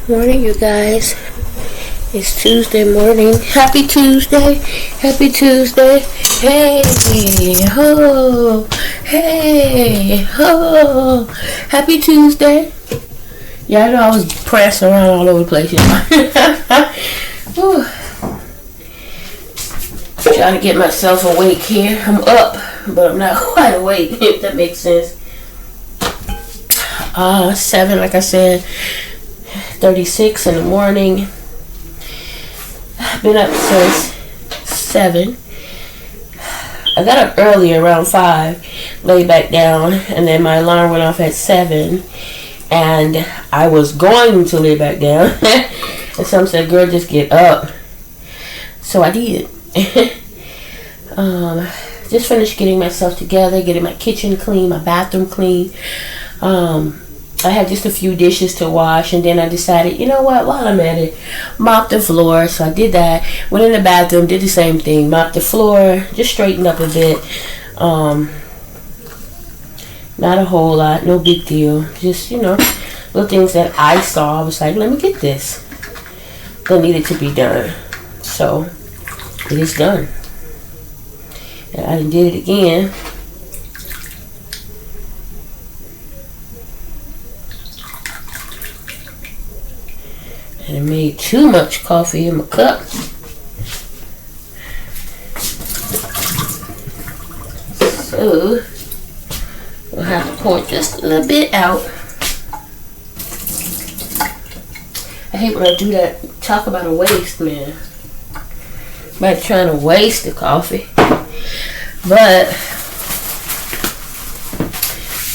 Morning, you guys. It's Tuesday morning. Happy Tuesday. Happy Tuesday. Hey, ho. Hey, ho. Happy Tuesday. Yeah, I know I was prancing around all over the place. Trying to get myself awake here. I'm up, but I'm not quite awake, if that makes sense. 7, like I said, 36 in the morning. I've been up since 7. I got up early around 5, laid back down, and then my alarm went off at 7, and I was going to lay back down, and some said, girl, just get up. So I did. Just finished getting myself together, getting my kitchen clean, my bathroom clean. I had just a few dishes to wash, and then I decided, you know what, while I'm at it, mop the floor. So I did that, went in the bathroom, did the same thing, mopped the floor, just straightened up a bit. Not a whole lot, no big deal, just, little things that I saw. I was like, let me get this that needed to be done. So it is done, and I did it again. And I made too much coffee in my cup. So we'll have to pour just a little bit out. I hate when I do that. Talk about a waste, man. I'm trying to waste the coffee. But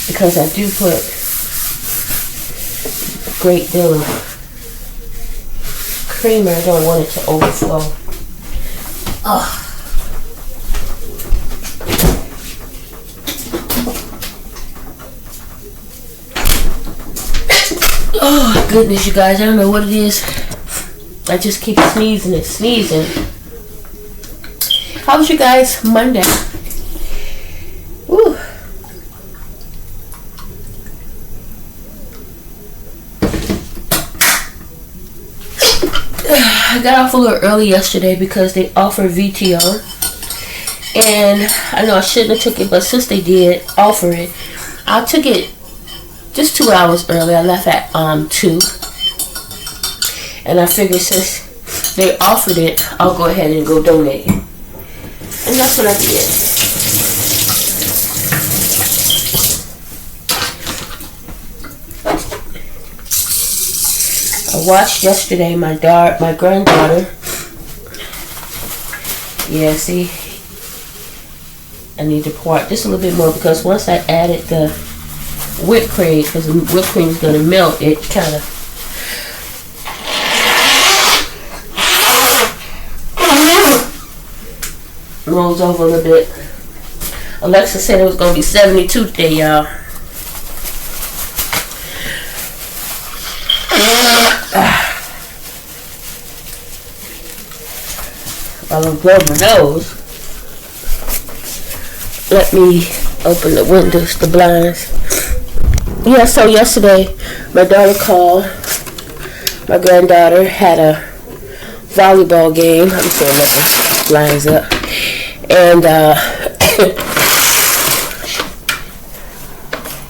because I do put a great deal of creamer, I don't want it to overflow. Oh goodness, you guys, I don't know what it is. I just keep sneezing and sneezing. How was you guys Monday? Woo. I got off a little early yesterday because they offered VTO, and I know I shouldn't have took it, but since they did offer it, I took it just 2 hours early. I left at 2, and I figured since they offered it, I'll go ahead and go donate it, and that's what I did. I watched yesterday my granddaughter. Yeah, see, I need to pour out just a little bit more because once I added the whipped cream, because the whipped cream is going to melt, it kind of rolls over a little bit. Alexa said it was going to be 72 today, y'all. While I'm blowing my nose, let me open the windows, the blinds. Yeah, so yesterday my daughter called. My granddaughter had a volleyball game. I'm just gonna let the blinds up. And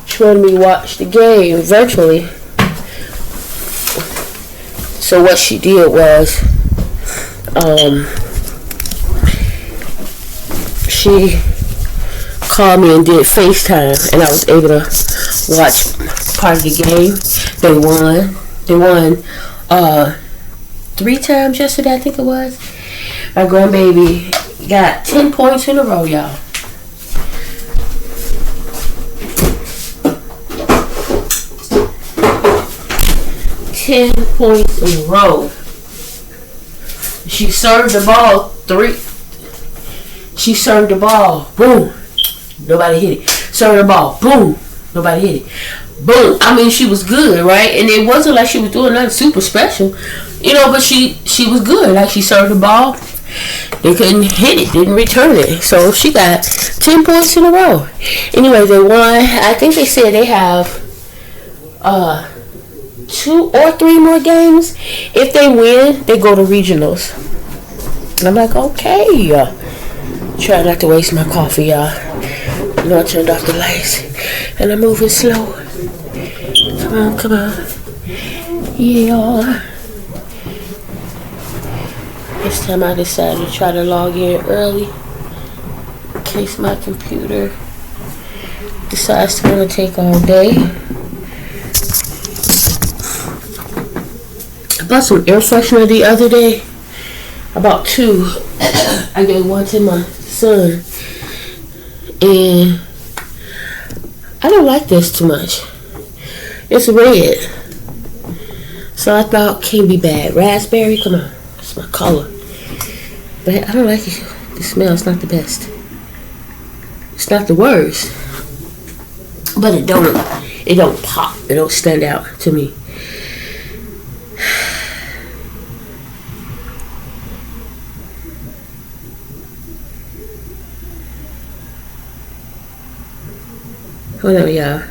she wanted me to watch the game virtually. So what she did was, she called me and did FaceTime, and I was able to watch part of the game. They won. They won 3 times yesterday, I think it was. My grandbaby got 10 points in a row, y'all. Points in a row. She served the ball 3. She served the ball. Boom. Nobody hit it. Served the ball. Boom. Nobody hit it. Boom. I mean, she was good, right? And it wasn't like she was doing nothing super special, but she was good. Like, she served the ball. They couldn't hit it, didn't return it. So she got 10 points in a row. Anyway, they won. I think they said they have 2 or 3 more games. If they win, they go to regionals. And I'm like, okay. Try not to waste my coffee, y'all. You know, I turned off the lights and I'm moving slow. Come on, come on. Yeah. This time I decided to try to log in early in case my computer decides to want to take all day. I bought some air freshener the other day. I bought 2. I gave one to my son. And I don't like this too much. It's red. So I thought, can't be bad. Raspberry, come on. That's my color. But I don't like it. The smell's not the best. It's not the worst. But it don't pop. It don't stand out to me. Hold on, y'all.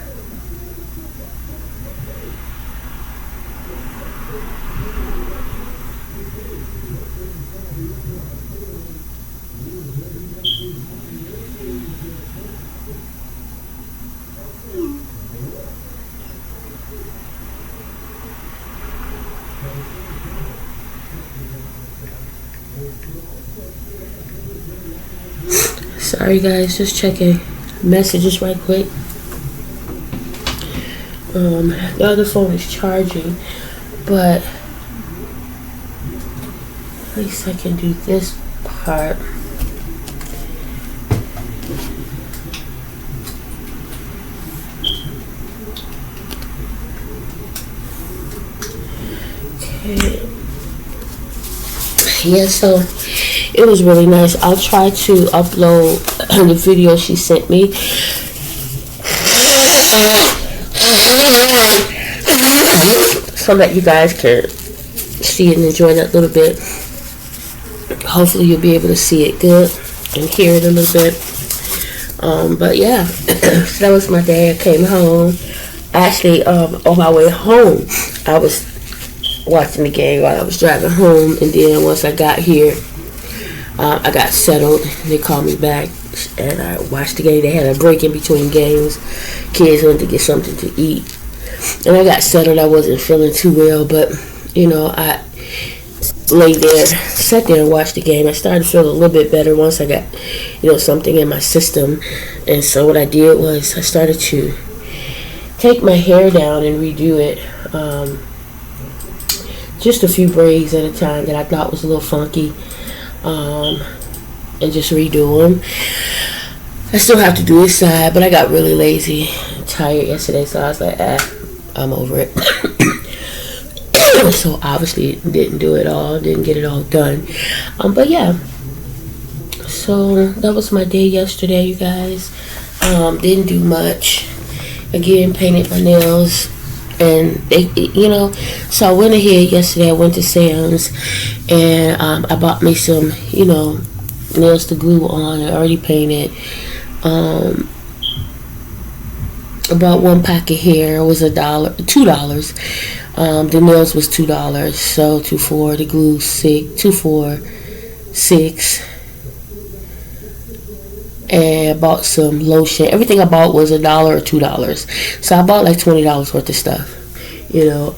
Sorry guys, just checking messages right quick. The other phone is charging, but at least I can do this part. Okay. Yeah, so it was really nice. I'll try to upload the video she sent me. So that you guys can see and enjoy that little bit. Hopefully you'll be able to see it good and hear it a little bit. But yeah, so that was my day. I came home. Actually, on my way home, I was watching the game while I was driving home, and then once I got here, I got settled. They called me back, and I watched the game. They had a break in between games. Kids went to get something to eat, and I got settled. I wasn't feeling too well, but you know, I sat there and watched the game. I started to feel a little bit better once I got, you know, something in my system. And so what I did was I started to take my hair down and redo it. Just a few braids at a time that I thought was a little funky, and just redo them. I still have to do this side, but I got really lazy and tired yesterday, so I was like, I'm over it. So obviously didn't do it all, didn't get it all done. But yeah, so that was my day yesterday, you guys. Didn't do much. Again, painted my nails. And they, you know, so I went ahead yesterday. I went to Sam's and I bought me some, you know, nails to glue on. I already painted. I bought 1 pack of hair. It was $2. The nails was $2. So 2 for the glue, 2 for $6. And I bought some lotion. Everything I bought was $1 or $2. So I bought like $20 worth of stuff. You know,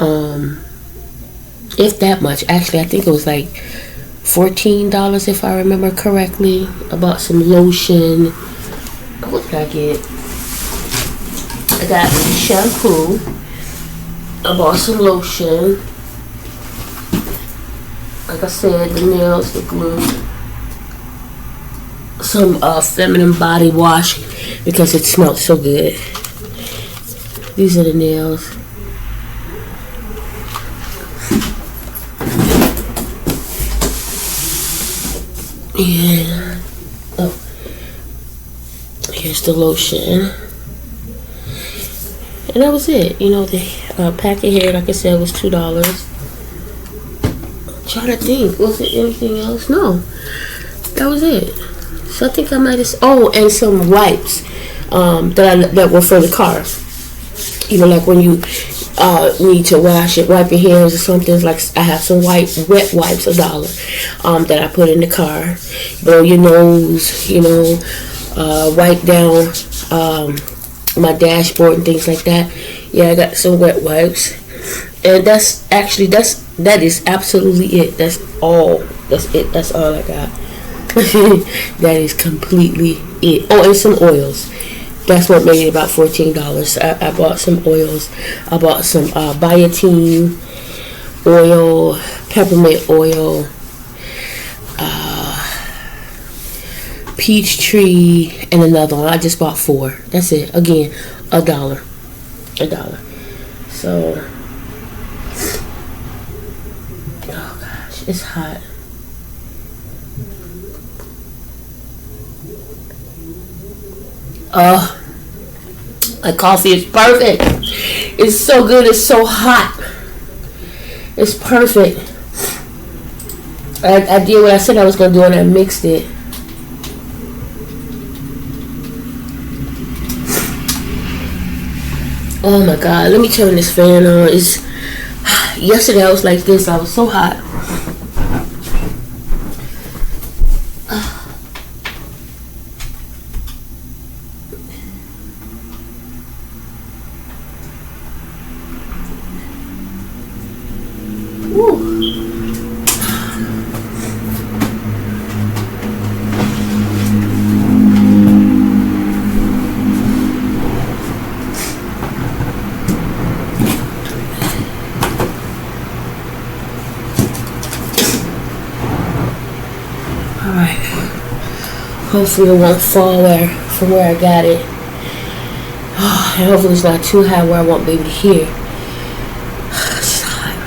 if that much. Actually, I think it was like $14 if I remember correctly. I bought some lotion. What did I get? I got shampoo. I bought some lotion. Like I said, the nails, the glue. Some feminine body wash because it smelled so good. These are the nails. And here's the lotion. And that was it. You know, the pack of hair, like I said, was $2. I'm trying to think, was it anything else? No, that was it. So I think I might have. Oh, and some wipes that were for the car. You know, like when you need to wash it, wipe your hands or something, like I have some wet wipes, $1, that I put in the car. Blow your nose, wipe down my dashboard and things like that. Yeah, I got some wet wipes, and that is absolutely it. That's all. That's it. That's all I got. That is completely it. Oh, and some oils. That's what made it about $14. I bought some oils. I bought some biotin oil, peppermint oil, peach tree, and another one. I just bought 4. That's it. Again, $1. So, oh gosh, it's hot. My coffee is perfect. It's so good. It's so hot. It's perfect. I did what I said I was going to do, and I mixed it. Oh my God. Let me turn this fan on. Yesterday I was like this. I was so hot. Hopefully it won't fall from where I got it. And hopefully it's not too high where I won't be able to hear. It's hot.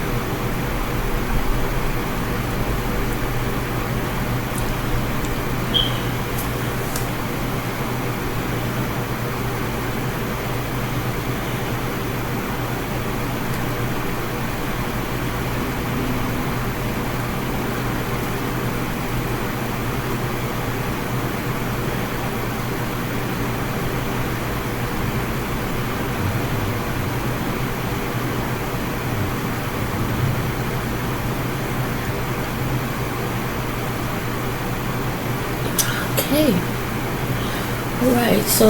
Alright, so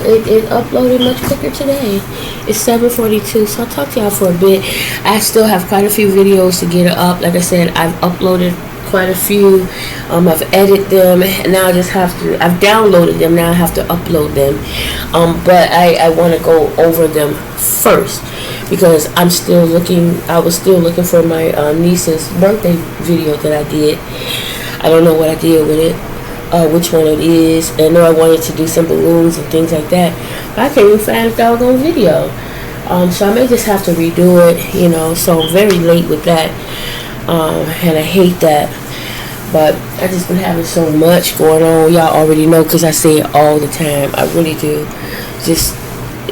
it uploaded much quicker today. It's 7:42, so I'll talk to y'all for a bit. I still have quite a few videos to get up. Like I said, I've uploaded quite a few. I've edited them, and now I just have to. I've downloaded them. Now I have to upload them. But I want to go over them first because I was still looking for my niece's birthday video that I did. I don't know what I did with it. Which one it is. I know I wanted to do some balloons and things like that, but I can't even find a doggone video. So I may just have to redo it, so I'm very late with that, and I hate that, but I just been having so much going on. Y'all already know because I say it all the time. I really do. Just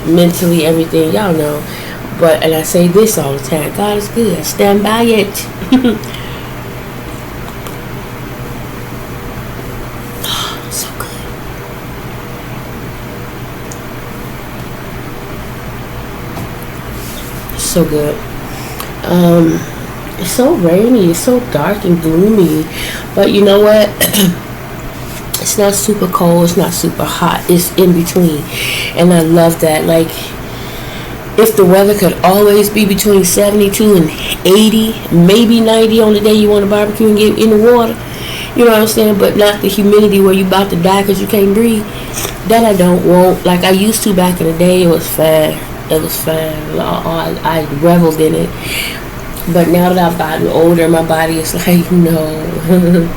mentally, everything, y'all know. And I say this all the time. God is good. I stand by it. So good. It's so rainy, it's so dark and gloomy, but you know what? It's not super cold, it's not super hot, it's in between, and I love that. Like, if the weather could always be between 72 and 80, maybe 90 on the day you want to barbecue and get in the water, you know what I'm saying, but not the humidity where you about to die because you can't breathe. That I don't want. Like I used to back in the day. It was fine. I reveled in it. But now that I've gotten older, my body is like, no,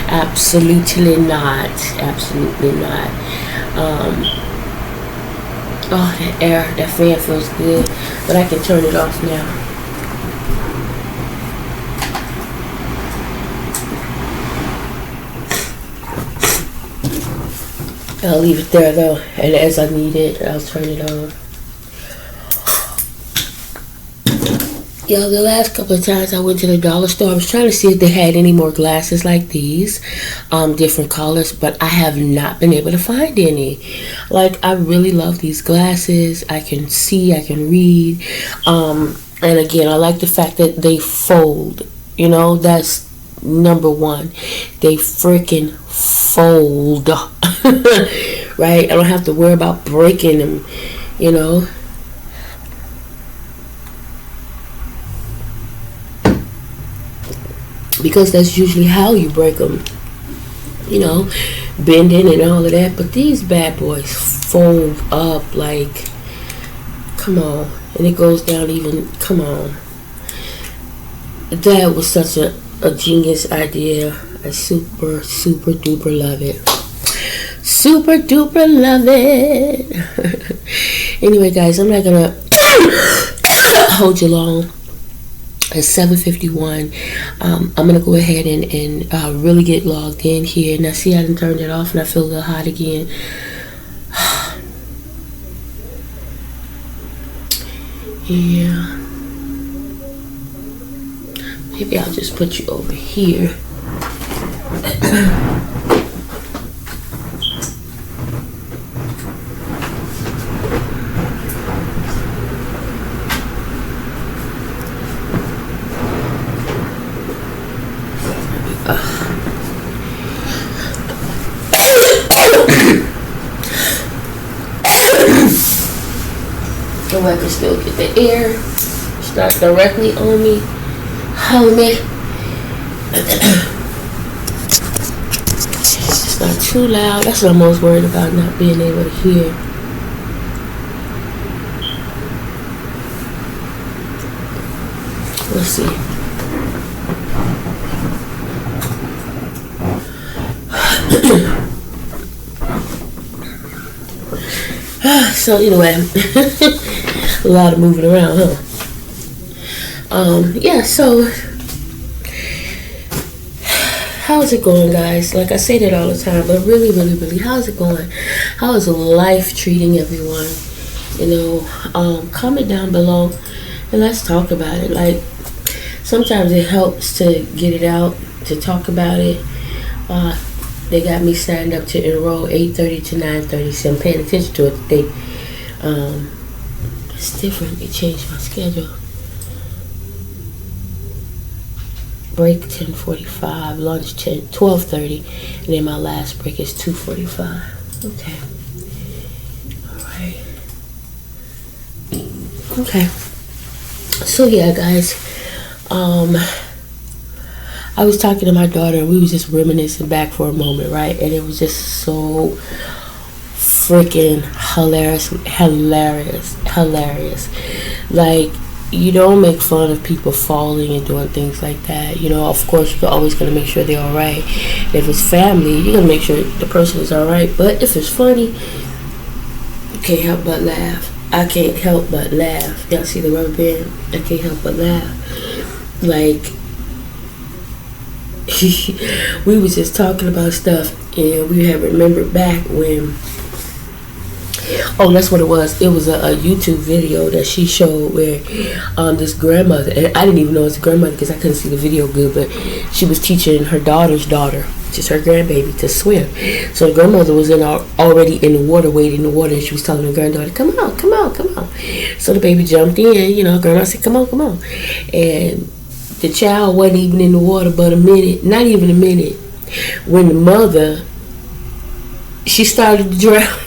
absolutely not. Absolutely not. Oh, that fan feels good. But I can turn it off now. I'll leave it there though, and as I need it, I'll turn it on. Yeah, the last couple of times I went to the dollar store, I was trying to see if they had any more glasses like these, different colors, but I have not been able to find any. Like, I really love these glasses. I can see, I can read. And again, I like the fact that they fold. You know, that's number one. They freaking fold. Right? I don't have to worry about breaking them, you know. Because that's usually how you break them, you know, bending and all of that. But these bad boys fold up like, come on. And it goes down even, come on. That was such a genius idea. I super, super duper love it. Super duper love it. Anyway, guys, I'm not going to hold you long. It's 7:51. I'm gonna go ahead and really get logged in here. Now, see, I done turned it off, and I feel a little hot again. Yeah. Maybe I'll just put you over here. So I can still get the air. It's not directly on me. Hold me. It's not too loud. That's what I'm most worried about, not being able to hear. Let's see. So anyway, a lot of moving around, huh? Yeah, so how's it going, guys? Like I say that all the time, but really, how's it going? How is life treating everyone? You know, comment down below and let's talk about it. Like, sometimes it helps to get it out, to talk about it. They got me signed up to enroll 8:30 to 9:30, so I'm paying attention to it today. It's different. They changed my schedule. Break 10:45, lunch 12:30, and then my last break is 2:45. Okay. All right. Okay. So yeah, guys. I was talking to my daughter, and we was just reminiscing back for a moment, right? And it was just so freaking hilarious. Like, you don't make fun of people falling and doing things like that. You know, of course, you're always going to make sure they're all right. If it's family, you're going to make sure the person is all right. But if it's funny, you can't help but laugh. I can't help but laugh. Y'all see the rubber band? I can't help but laugh. Like, we was just talking about stuff, and we had remembered back when, oh, that's what it was. It was a YouTube video that she showed where this grandmother, and I didn't even know it was a grandmother because I couldn't see the video good, but she was teaching her daughter's daughter, just her grandbaby, to swim. So the grandmother was already in the water, wading in the water, and she was telling her granddaughter, come on. So the baby jumped in, you know, grandma said, come on. And the child wasn't even in the water but a minute, not even a minute, when the mother, she started to drown.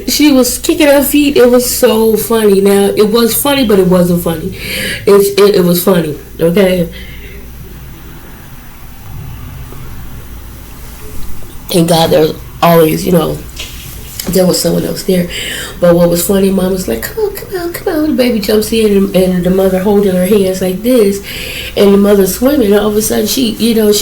She was kicking her feet. It was so funny. Now, it was funny, but it wasn't funny. It was funny, okay? And God, there's always, you know, there was someone else there. But what was funny, Mom was like, come on. The baby jumps in, and the mother holding her hands like this, and the mother swimming. All of a sudden, she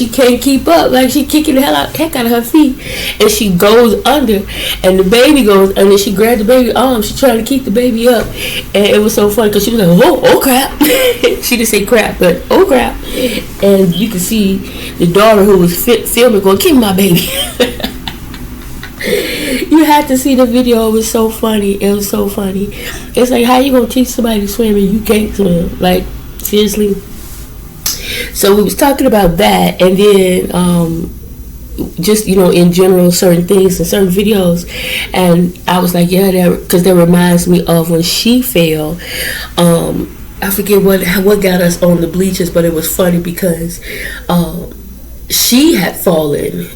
can't keep up. Like, she kicking the heck out of her feet, and she goes under, and the baby goes under. She grabbed the baby arm. She trying to keep the baby up, and it was so funny because she was like, oh crap. She didn't say crap, but oh crap. And you could see the daughter who was filming going, keep my baby. You had to see the video. It was so funny. It was so funny. It's like, how you gonna teach somebody to swim and you can't swim? Like, seriously. So we was talking about that, and then just, you know, in general, certain things and certain videos, and I was like, yeah, because that reminds me of when she fell. I forget what got us on the bleachers, but it was funny because she had fallen.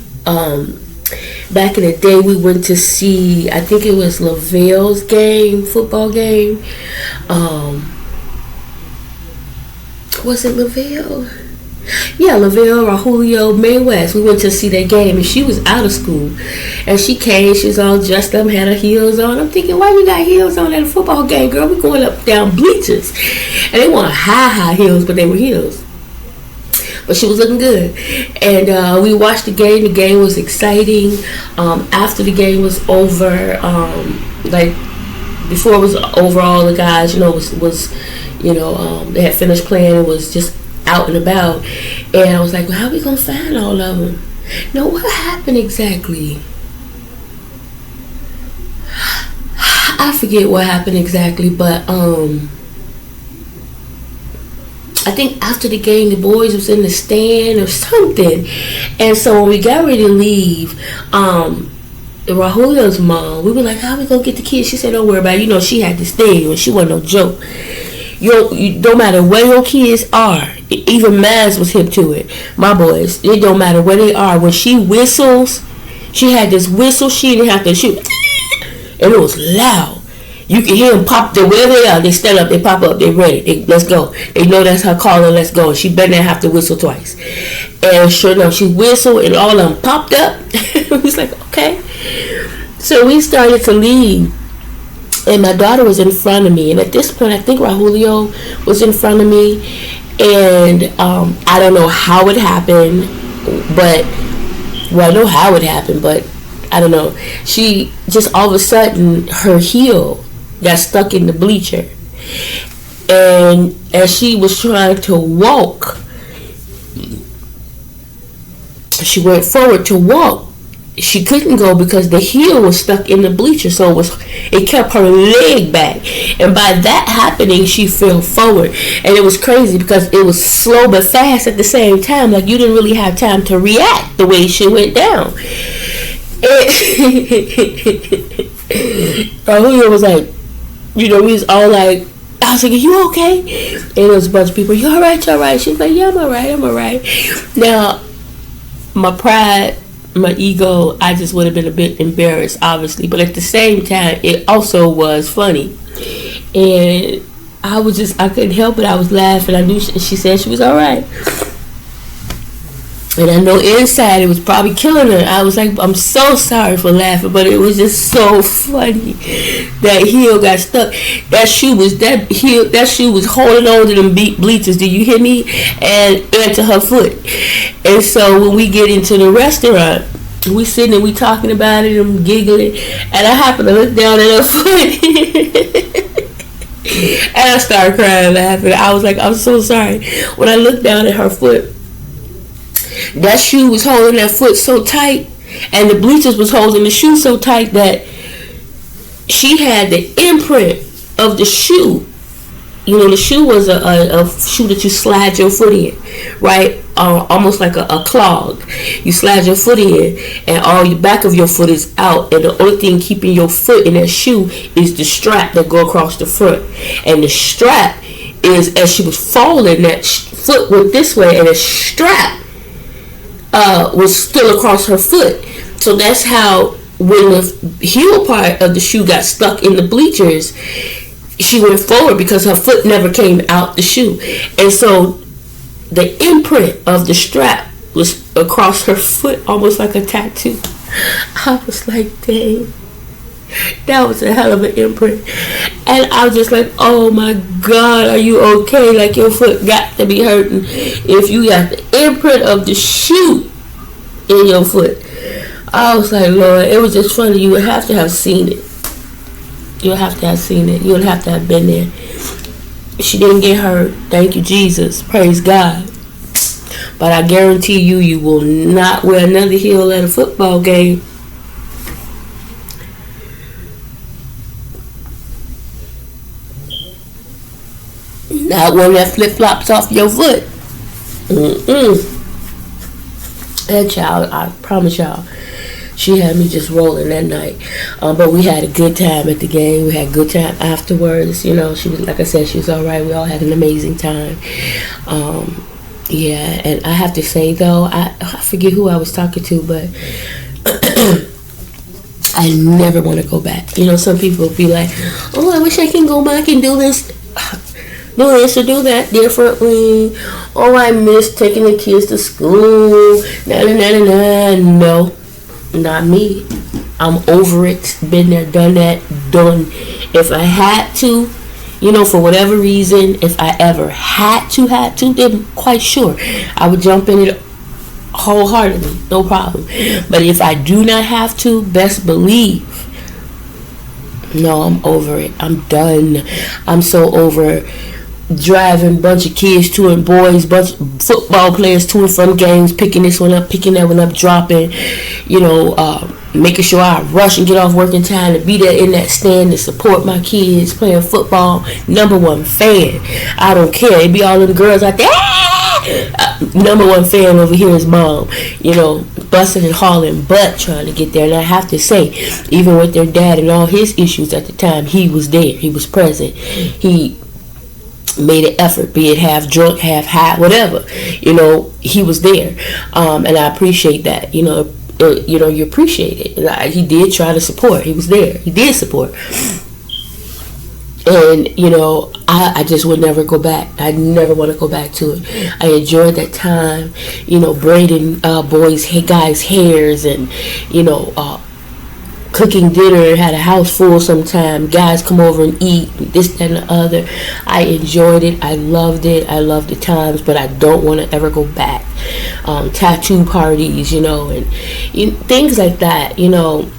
Back in the day, we went to see, I think it was Lavelle's football game. Was it Lavelle? Yeah, Lavelle or Julio May West. We went to see that game, and she was out of school. And she came, she was all dressed up, had her heels on. I'm thinking, why you got heels on at a football game, girl? We going up down bleachers. And they weren't high heels, but they were heels. But she was looking good. And we watched the game. The game was exciting. After the game was over, like before it was over, all the guys, you know, was they had finished playing. It was just out and about, and I was like, well, how are we gonna find all of them? No, what happened exactly? I forget what happened exactly, but I think after the game, the boys was in the stand or something, and so when we got ready to leave, Rahula's mom, we were like, how are we gonna get the kids? She said, don't worry about it. You know, she had this thing, and she wasn't no joke. You don't matter where your kids are. Even Maz was hip to it. My boys, it don't matter where they are. When she whistles, she had this whistle. She didn't have to shoot, and it was loud. You can hear them pop. Wherever they are, they stand up, they pop up, they ready. Let's go. They know that's her calling. Let's go. She better not have to whistle twice. And sure enough, she whistled, and all of them popped up. It was like, okay. So we started to leave. And my daughter was in front of me, and at this point, I think Rahulio was in front of me, and I don't know how it happened, but I know how it happened, but I don't know. She just all of a sudden, her heel got stuck in the bleacher, and as she was trying to walk, she went forward to walk. She couldn't go because the heel was stuck in the bleacher, so it kept her leg back, and by that happening, she fell forward, and it was crazy because it was slow but fast at the same time. Like, you didn't really have time to react the way she went down. Julio was like, you know, we was all like, I was like, are you okay? And there was a bunch of people, you alright? She was like, yeah, I'm alright. Now, my pride, my ego, I just would have been a bit embarrassed, obviously, but at the same time, it also was funny, and I couldn't help it. I was laughing. I knew she said she was all right, and I know inside it was probably killing her. I was like, I'm so sorry for laughing, but it was just so funny. That heel got stuck. That shoe was holding on to them bleachers. Do you hear me? And to her foot. And so when we get into the restaurant, we sitting and we talking about it and giggling, and I happen to look down at her foot. And I started crying, laughing. I was like, I'm so sorry. When I looked down at her foot, that shoe was holding that foot so tight, and the bleachers was holding the shoe so tight that she had the imprint of the shoe. You know, the shoe was a shoe that you slide your foot in, right? Almost like a clog. You slide your foot in, and all the back of your foot is out, and the only thing keeping your foot in that shoe is the strap that go across the front. And the strap is, as she was falling, that foot went this way, and the strap was still across her foot. So that's how, when the heel part of the shoe got stuck in the bleachers, she went forward because her foot never came out the shoe. And so the imprint of the strap was across her foot, almost like a tattoo. I was like, dang, that was a hell of an imprint. And I was just like, oh my God, are you okay? Like, your foot got to be hurting if you got the imprint of the shoe in your foot. I was like, Lord, it was just funny. You would have to have seen it. You would have to have seen it. You would have to have been there. She didn't get hurt. Thank you, Jesus. Praise God. But I guarantee you, you will not wear another heel at a football game. Not one that flip flops off your foot. That child, I promise y'all, she had me just rolling that night. But we had a good time at the game. We had a good time afterwards. You know, she was, like I said, she was all right. We all had an amazing time. Yeah, and I have to say though, I forget who I was talking to, but I never want to go back. You know, some people be like, "Oh, I wish I can go back and do this or do that differently. Oh, I miss taking the kids to school." No, not me. I'm over it. Been there, done that, done. If I had to, you know, for whatever reason, if I ever had to, then quite sure I would jump in it wholeheartedly, no problem. But if I do not have to, best believe, no, I'm over it. I'm done. I'm so over driving bunch of kids to and boys, bunch of football players to and from games, picking this one up, picking that one up, dropping, you know, making sure I rush and get off work in time to be there in that stand to support my kids playing football. #1 fan. I don't care. It be all them girls out there. #1 fan over here is mom. You know, busting and hauling butt trying to get there. And I have to say, even with their dad and all his issues at the time, he was there. He was present. He made an effort, be it half drunk, half high, whatever. You know, he was there, and I appreciate that. You know, you appreciate it. He did try to support. He was there. He did support. And, you know, I just would never go back. I never want to go back to it. I enjoyed that time, you know, braiding guys' hairs and, you know, cooking dinner, had a house full sometime. Guys come over and eat, this, that, and the other. I enjoyed it. I loved it. I loved the times, but I don't want to ever go back. Tattoo parties, you know, and things like that, you know.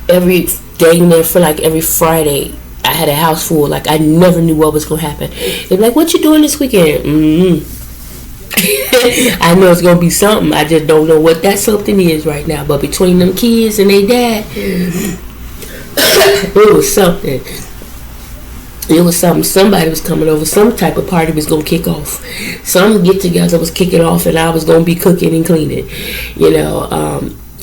Every day there for like every Friday, I had a house full. Like, I never knew what was going to happen. They'd be like, "What you doing this weekend?" I know it's going to be something. I just don't know what that something is right now. But between them kids and their dad, it was something. It was something. Somebody was coming over. Some type of party was going to kick off. Some get-together was kicking off, and I was going to be cooking and cleaning, you know.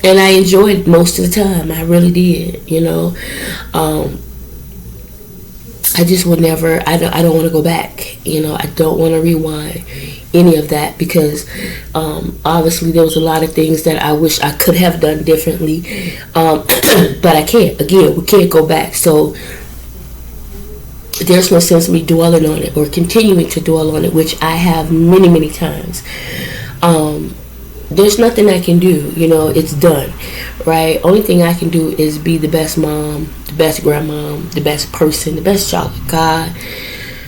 And I enjoyed most of the time. I really did, you know. I just would never, I don't want to go back, you know. I don't want to rewind any of that, because obviously there was a lot of things that I wish I could have done differently, but I can't. Again, we can't go back, so there's no sense in me dwelling on it or continuing to dwell on it, which I have many times. There's nothing I can do, you know. It's done, right? Only thing I can do is be the best mom, the best grandmom, the best person, the best child of God,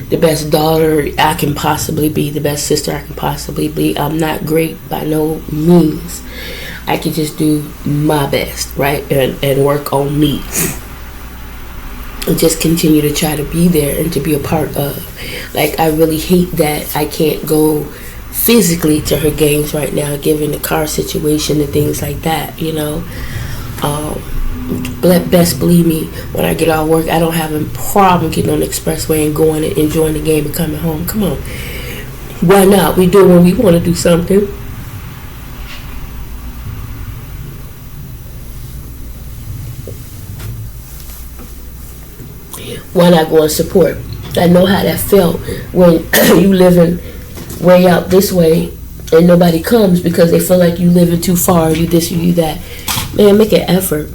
the best daughter I can possibly be, the best sister I can possibly be. I'm not great by no means. I can just do my best, right? And work on me. And just continue to try to be there and to be a part of. Like, I really hate that I can't go physically to her games right now, given the car situation and things like that, you know. Best believe me, when I get off work, I don't have a problem getting on the expressway and going and enjoying the game and coming home. Come on, why not? We do it when we want to do something. Why not go and support? I know how that felt when you living way out this way and nobody comes because they feel like you living too far, you this, you that. Man, make an effort.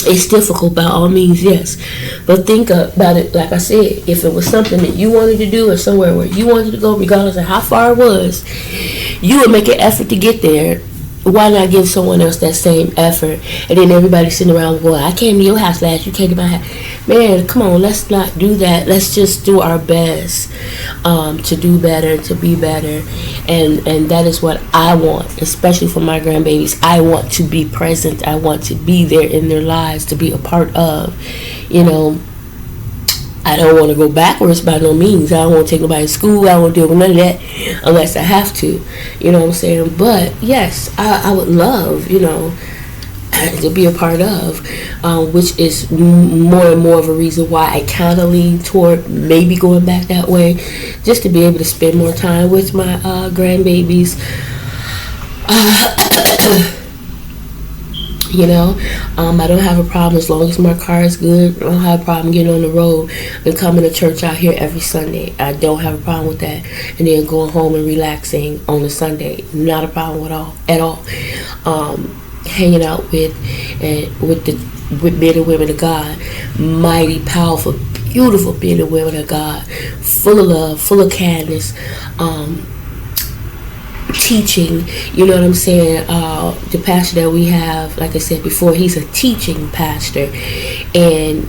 It's difficult by all means, yes, but think about it. Like I said, if it was something that you wanted to do or somewhere where you wanted to go, regardless of how far it was, you would make an effort to get there. Why not give someone else that same effort? And then everybody sitting around, "Well, I came to your house last, you came to my house." Man, come on, let's not do that. Let's just do our best to do better, to be better. And that is what I want, especially for my grandbabies. I want to be present. I want to be there in their lives, to be a part of, you know. I don't want to go backwards by no means. I don't want to take nobody to school. I don't want to deal with none of that unless I have to. You know what I'm saying? But yes, I would love, you know, to be a part of, which is more and more of a reason why I kind of lean toward maybe going back that way, just to be able to spend more time with my grandbabies. You know, I don't have a problem as long as my car is good. I don't have a problem getting on the road and coming to church out here every Sunday. I don't have a problem with that. And then going home and relaxing on a Sunday, not a problem at all. Hanging out with men and women of God, mighty, powerful, beautiful men and women of God, full of love, full of kindness. Teaching, you know what I'm saying? The pastor that we have, like I said before, he's a teaching pastor, and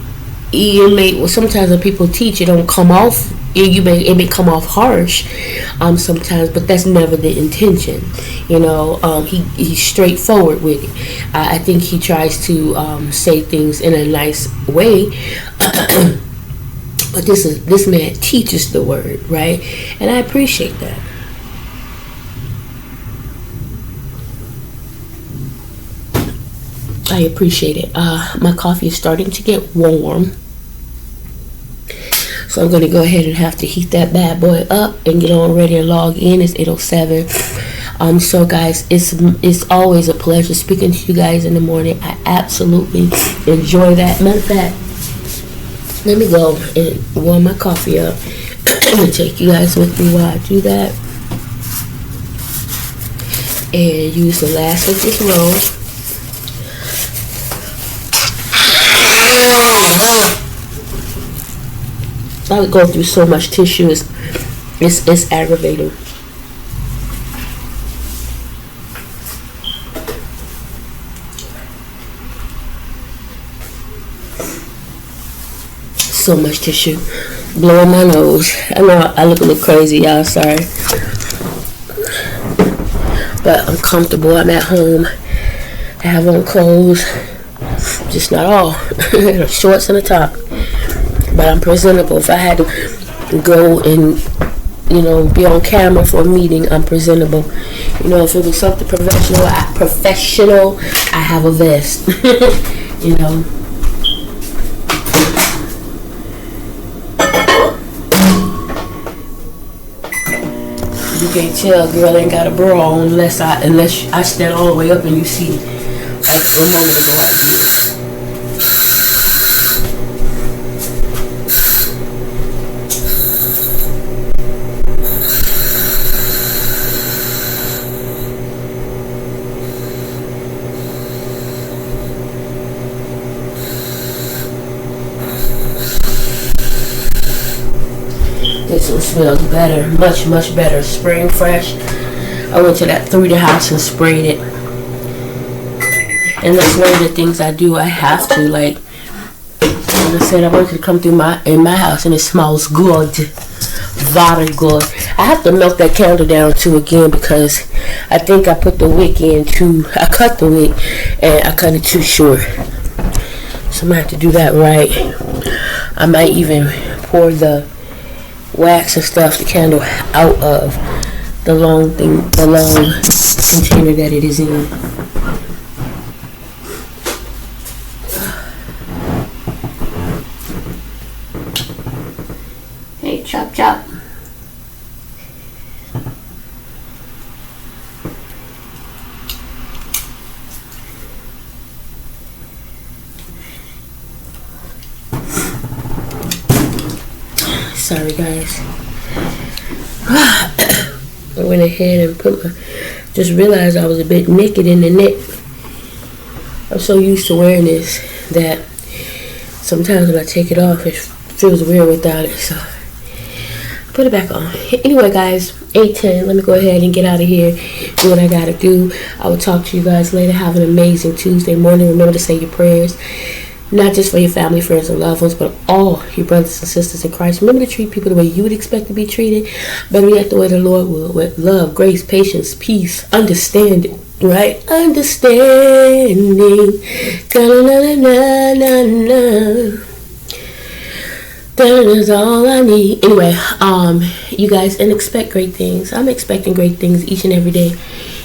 sometimes when people teach, it don't come off. It may come off harsh, sometimes, but that's never the intention. You know, he's straightforward with it. I think he tries to say things in a nice way. But this man teaches the word, right? And I appreciate that. I appreciate it. My coffee is starting to get warm, so I'm going to go ahead and have to heat that bad boy up and get on ready to log in. It's 8:07. So guys, it's always a pleasure speaking to you guys in the morning. I absolutely enjoy that. Matter of fact, let me go and warm my coffee up and take you guys with me while I do that, and use the last of this roll. I would go through so much tissue. It's aggravating. So much tissue. Blowing my nose. I know I look a little crazy, y'all. Sorry. But I'm comfortable. I'm at home. I have on clothes. Just not all. Shorts and a top. But I'm presentable. If I had to go and, be on camera for a meeting, I'm presentable. If it was something professional, I have a vest. You can't tell a girl ain't got a bra on unless I stand all the way up and you see like for a moment ago I did. This one smells better, much, much better. Spring fresh. I went to that Through the house and sprayed it. And that's one of the things I do. I have to, like I said, I want it to come through in my house and it smells good. Very good. I have to melt that candle down too again because I think I put the wick in I cut the wick and I cut it too short. So I'm going to have to do that right. I might even pour the wax and stuff the candle out of the long container that it is in. Hey, chop chop. Sorry guys. I went ahead and just realized I was a bit naked in the neck. I'm so used to wearing this that sometimes when I take it off it feels weird without it, so I put it back on. Anyway guys, 8:10, let me go ahead and get out of here, do what I gotta do. I will talk to you guys later. Have an amazing Tuesday morning. Remember to say your prayers. Not just for your family, friends, and loved ones, but all your brothers and sisters in Christ. Remember to treat people the way you would expect to be treated. Better yet, the way the Lord will. With love, grace, patience, peace, understanding. Right? Understanding. That is all I need. Anyway, you guys, and expect great things. I'm expecting great things each and every day.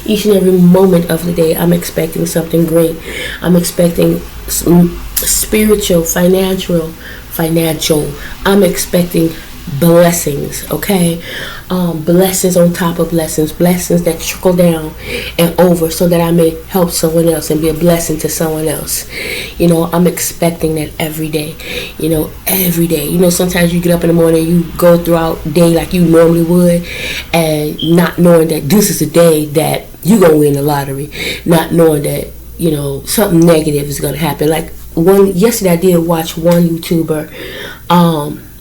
Each and every moment of the day, I'm expecting something great. I'm expecting spiritual, financial. I'm expecting blessings, okay? Blessings on top of blessings, blessings that trickle down and over so that I may help someone else and be a blessing to someone else. I'm expecting that every day. Every day. Sometimes you get up in the morning, you go throughout the day like you normally would, and not knowing that this is the day that you're going to win the lottery, not knowing that, something negative is going to happen. Like yesterday I did watch one YouTuber,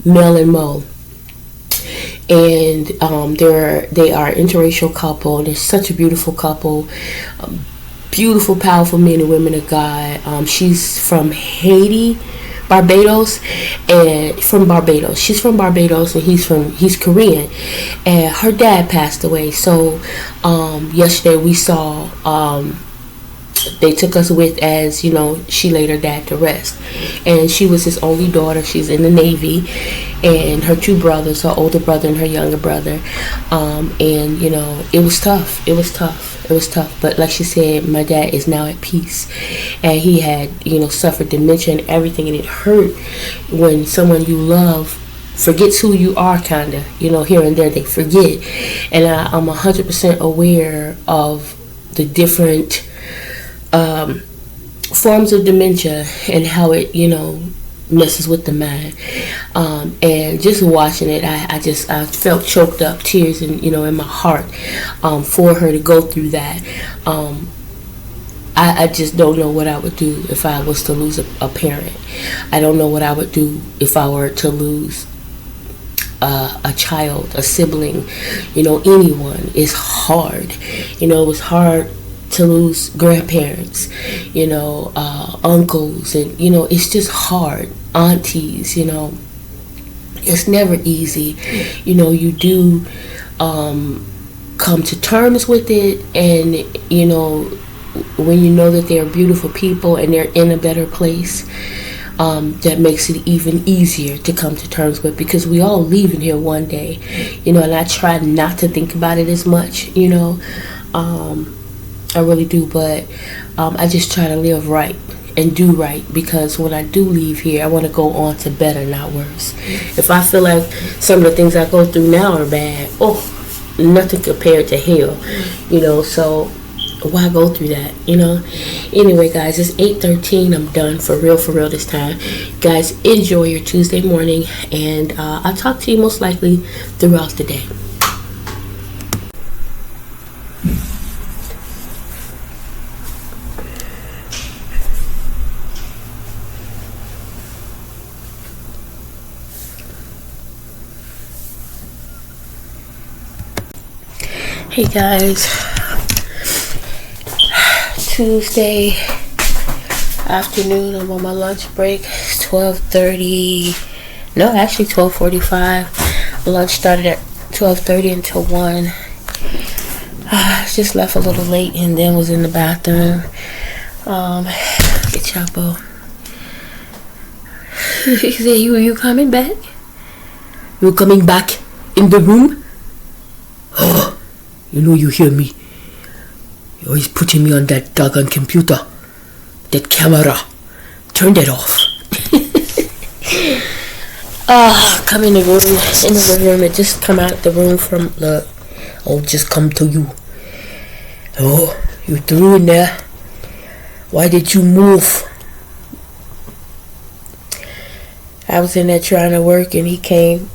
Mel and Mo, and they are an interracial couple. They're such a beautiful couple, beautiful, powerful men and women of God. She's from Barbados, and she's from Barbados, and he's Korean, and her dad passed away. So yesterday we saw, they took us with, as she laid her dad to rest, and she was his only daughter. She's in the Navy, and her two brothers, her older brother and her younger brother, and it was tough, but like she said, my dad is now at peace, and he had suffered dementia and everything, and it hurt when someone you love forgets who you are, kinda, here and there they forget. And I'm 100% aware of the different forms of dementia and how it messes with the mind, and just watching it, I felt choked up, tears in my heart, for her to go through that. I just don't know what I would do if I was to lose a parent. I don't know what I would do if I were to lose a child, a sibling, anyone. It's hard. It was hard to lose grandparents, uncles, and it's just hard. Aunties, it's never easy. You do come to terms with it, and when you know that they're beautiful people and they're in a better place, that makes it even easier to come to terms with, because we all leaving here one day, and I try not to think about it as much, I really do, but I just try to live right and do right, because when I do leave here, I want to go on to better, not worse. If I feel like some of the things I go through now are bad, nothing compared to hell, so why go through that, Anyway, guys, it's 8:13. I'm done for real this time. Guys, enjoy your Tuesday morning, and I'll talk to you most likely throughout the day. Hey guys, Tuesday afternoon, I'm on my lunch break. It's 12:30, no, actually 12:45. Lunch started at 12:30 until 1. Just left a little late and then was in the bathroom. Get Chapo. He said, you coming back? You coming back in the room? Oh. You hear me. You're always putting me on that doggone computer. That camera. Turn that off. Come in the room. And just come out the room from the... I'll just come to you. Oh, you through in there? Why did you move? I was in there trying to work, and he came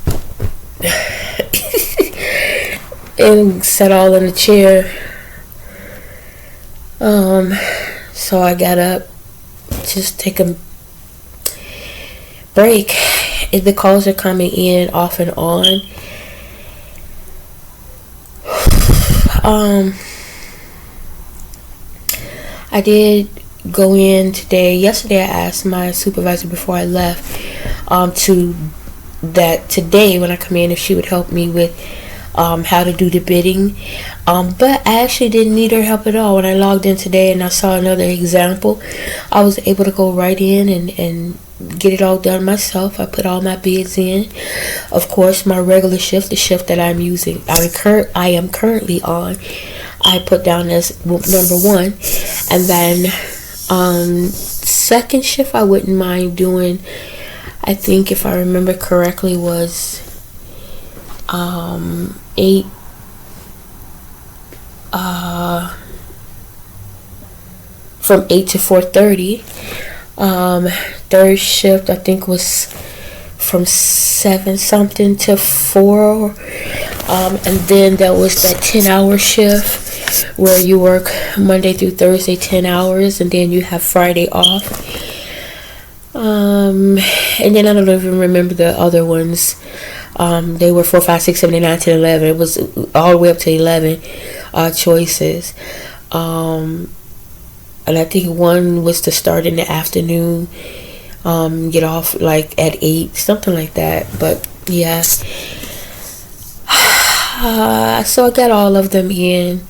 and sat all in the chair. So I got up, just take a break. The calls are coming in off and on. I did go in today. Yesterday I asked my supervisor before I left that today when I come in, if she would help me with how to do the bidding, but I actually didn't need her help at all. When I logged in today and I saw another example, I was able to go right in and get it all done myself. I put all my bids in. Of course, my regular shift, the shift that I'm using, I am currently on, I put down as number 1. And then second shift I wouldn't mind doing, I think if I remember correctly, was 8 from 8 to 4:30. Third shift I think was from 7 something to 4. And then there was that 10-hour shift where you work Monday through Thursday 10 hours, and then you have Friday off. And then I don't even remember the other ones. They were 4, 5, 6, 7, 8, 9, 10, 11. It was all the way up to 11 choices. And I think one was to start in the afternoon, get off like at 8, something like that. But yeah. So I got all of them in,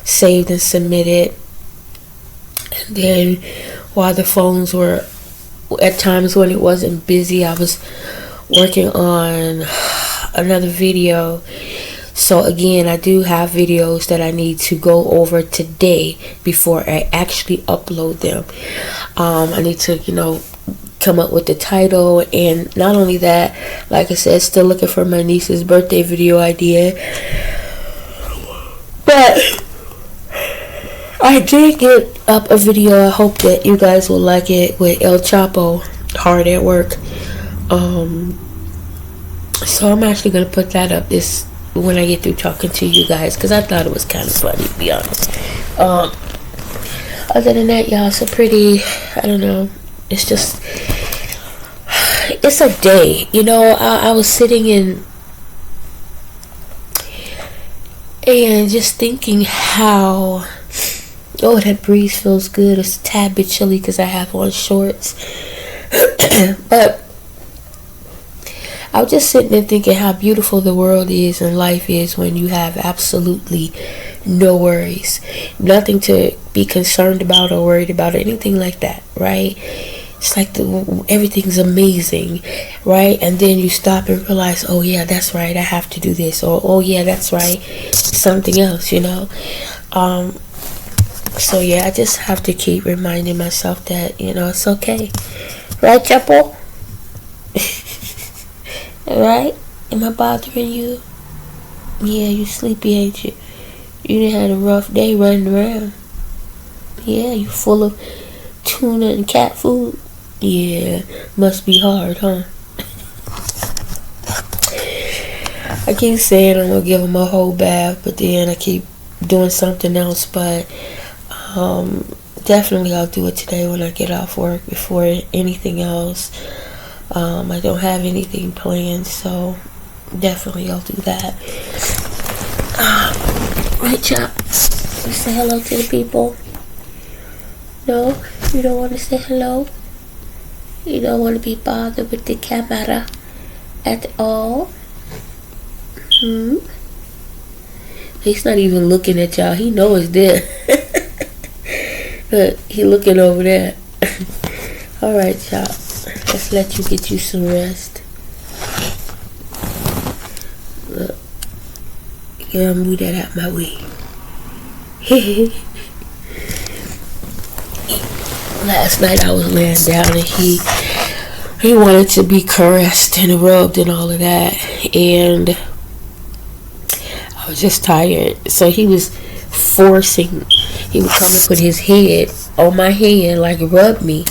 saved and submitted. And then while the phones were, at times when it wasn't busy, I was working on another video. So again, I do have videos that I need to go over today before I actually upload them. I need to, come up with the title, and not only that, like I said, still looking for my niece's birthday video idea. But I did get up a video. I hope that you guys will like it, with El Chapo, Hard at Work. So I'm actually gonna put that up when I get through talking to you guys, because I thought it was kind of funny, to be honest. Other than that, y'all, it's a pretty, I don't know, it's just, it's a day, I was sitting and just thinking how, that breeze feels good. It's a tad bit chilly because I have on shorts. But I was just sitting there thinking how beautiful the world is and life is when you have absolutely no worries. Nothing to be concerned about or worried about or anything like that, right? It's like everything's amazing, right? And then you stop and realize, oh yeah, that's right, I have to do this. Or, oh yeah, that's right, something else, So yeah, I just have to keep reminding myself that, it's okay. Right, Chapo? Alright? Am I bothering you? Yeah, you sleepy, ain't you? You done had a rough day running around. Yeah, you full of tuna and cat food. Yeah, must be hard, huh? I keep saying I'm gonna give him a whole bath, but then I keep doing something else. But definitely I'll do it today when I get off work before anything else. I don't have anything planned, so definitely I'll do that. Right, Chop? You say hello to the people? No? You don't want to say hello? You don't want to be bothered with the camera at all? He's not even looking at y'all. He knows it's there. Look, he looking over there. Alright, y'all. Let's let you get you some rest. Look. Yeah, move that out my way. Last night I was laying down and he wanted to be caressed and rubbed and all of that, and I was just tired. So he was forcing. He would come and put his head on my head, like rub me,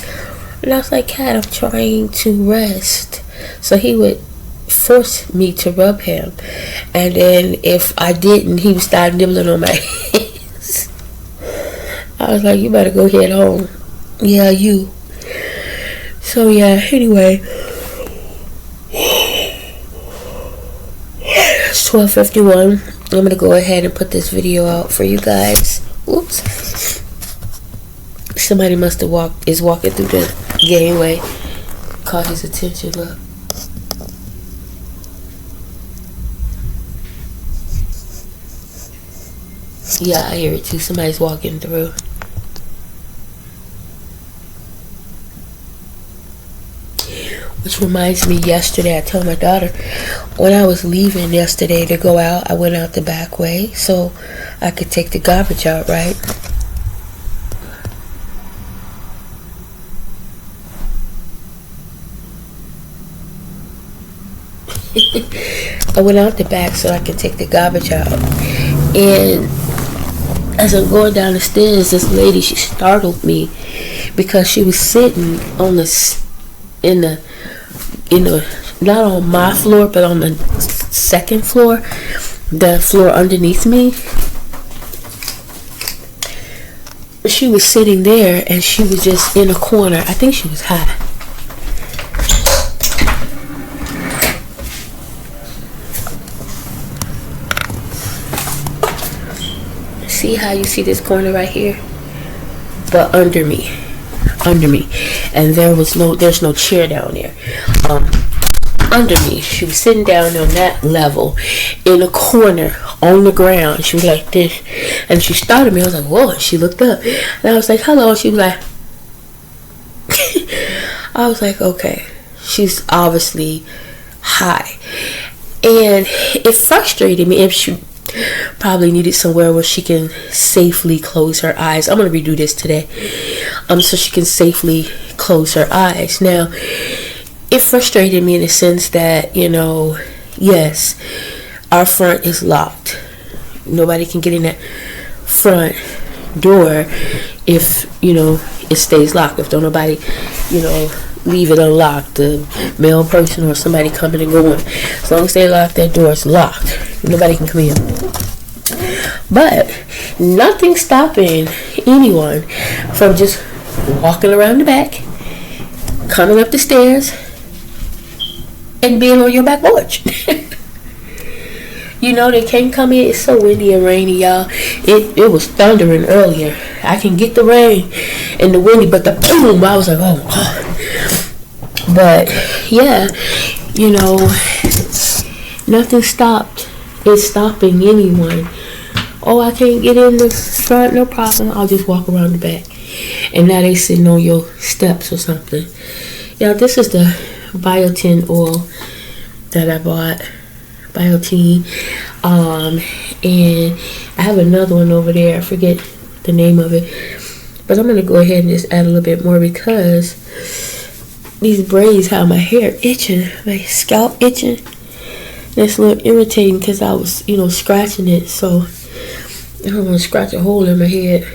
and I was like, "Cat, I'm trying to rest." So he would force me to rub him, and then if I didn't, he would start nibbling on my hands. I was like, "You better go head home." Yeah, you. So yeah, anyway, it's 12:51. I'm gonna go ahead and put this video out for you guys. Oops. Somebody must have is walking through the gateway. Caught his attention. Look. Yeah, I hear it too. Somebody's walking through. Which reminds me, yesterday I told my daughter when I was leaving yesterday to go out, I went out the back way so I could take the garbage out, right? I went out the back so I could take the garbage out. And as I'm going down the stairs, this lady, she startled me because she was sitting on not on my floor, but on the second floor, the floor underneath me. She was sitting there and she was just in a corner. I think she was high. See how you see this corner right here? But under me, and there's no chair down there. Under me, she was sitting down on that level, in a corner on the ground. She was like this, and she started me. I was like, whoa! She looked up, and I was like, hello. She was like, I was like, okay, she's obviously high, and it frustrated me. If she probably needed somewhere where she can safely close her eyes. I'm gonna redo this today, so she can safely close her eyes. Now, it frustrated me in the sense that, yes, our front is locked. Nobody can get in that front door if it stays locked. If don't nobody leave it unlocked, the male person or somebody coming and going, as long as they lock that door, it's locked. Nobody can come in. But nothing stopping anyone from just walking around the back, coming up the stairs, and being on your back porch. They can't come in. It's so windy and rainy, y'all. It was thundering earlier. I can get the rain and the windy, but the boom, I was like, oh God. But yeah, nothing is stopping anyone. Oh, I can't get in the front, no problem. I'll just walk around the back. And now they sitting on your steps or something. Yeah, this is the biotin oil that I bought. Biotin. And I have another one over there. I forget the name of it. But I'm going to go ahead and just add a little bit more because these braids have my hair itching. My scalp itching. That's a little irritating because I was, scratching it. So I don't want to scratch a hole in my head.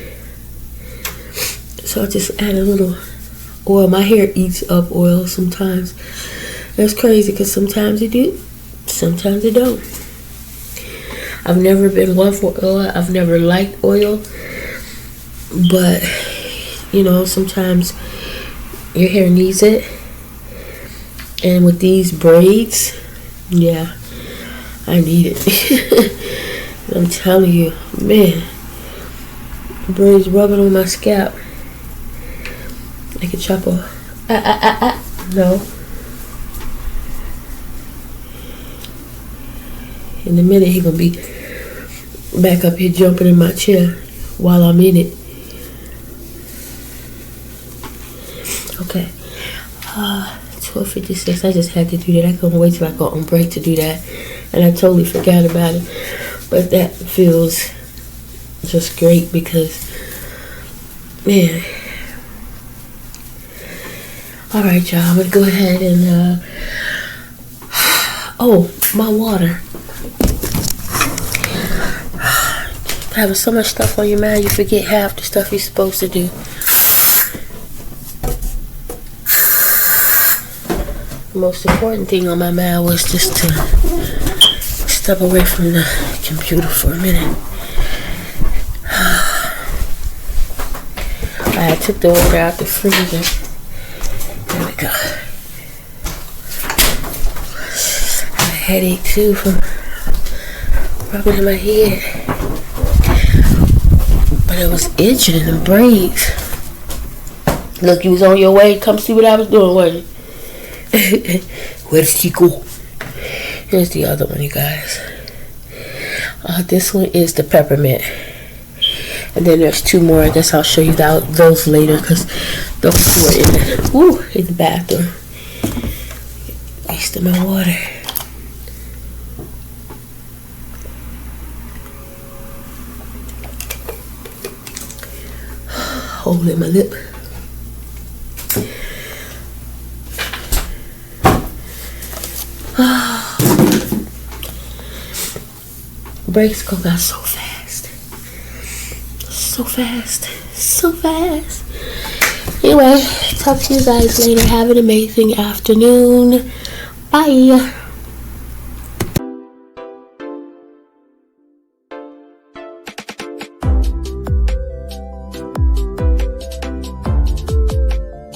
So I just add a little oil. My hair eats up oil sometimes. That's crazy because sometimes it do, sometimes it don't. I've never been one for oil. I've never liked oil. But, sometimes your hair needs it. And with these braids, yeah, I need it. I'm telling you, man, braids rubbing on my scalp like a chopper. No. In a minute, he gonna be back up here jumping in my chair while I'm in it. Okay. 12:56. I just had to do that. I couldn't wait till I got on break to do that, and I totally forgot about it. But that feels just great because, man. All right, y'all. I'm gonna go ahead and oh, my water. Having so much stuff on your mind, you forget half the stuff you're supposed to do. The most important thing on my mind was just to step away from the computer for a minute. I took the water out the freezer. There we go. I had a headache too from rubbing in my head. But it was itching in the braids. Look, you was on your way. Come see what I was doing, wasn't you? Where's Chico? Here's the other one, you guys. This one is the peppermint. And then there's two more. I guess I'll show you those later because those two are in the bathroom. Wasting my water. Holding my lip. Breaks go by so fast. So fast. So fast. Anyway, talk to you guys later. Have an amazing afternoon. Bye.